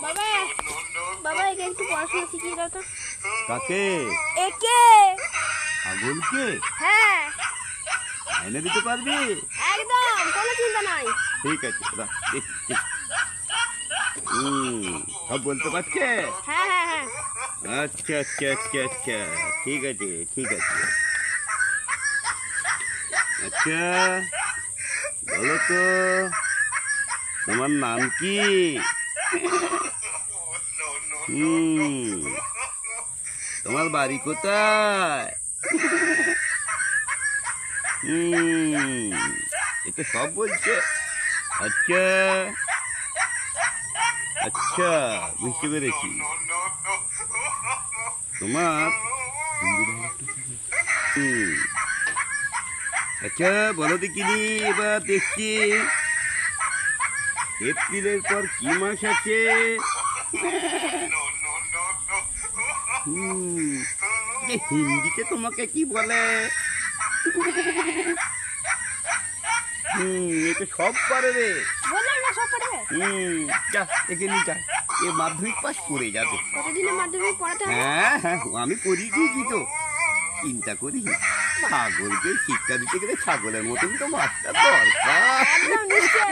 বাবা বাবা একে একটু পড়াশোনা শিখিয়ে দাও তো। কাকে? একে। ছাগলকে? হ্যাঁ এনে দিতে পারবি? একদম, কোনো চিন্তা নাই। ঠিক আছে, সব বলতে পারছে? হ্যাঁ হ্যাঁ হ্যাঁ। আচ্ছা আচ্ছা আচ্ছা আচ্ছা, ঠিক আছে ঠিক আছে। আচ্ছা বলো তো, তোমার নাম কি? তোমার বাড়ি কোথায়? এটা সব বলছে। আচ্ছা আচ্ছা, বুঝতে পেরেছি। তোমার আচ্ছা বলো দেখিনি, এবার দেখছি এপ্রিলের পর কি মাস আছে? হিন্দিতে তোমাকে কি বলে? এটা সব পারে রে। বললাম না সব পারবে। যা একে নিয়ে যা, এ মাধ্যমিক পাস করে যাবে। কতদিনের মাধ্যমিক পড়াতে হবে? হ্যাঁ হ্যাঁ, আমি পড়িয়ে দিয়েছি তো, চিন্তা করি। ছাগলকে শিক্ষা দিতে গেলে ছাগলের মতন তো মাস্টার দরকার। একদম নিশ্চয়ই।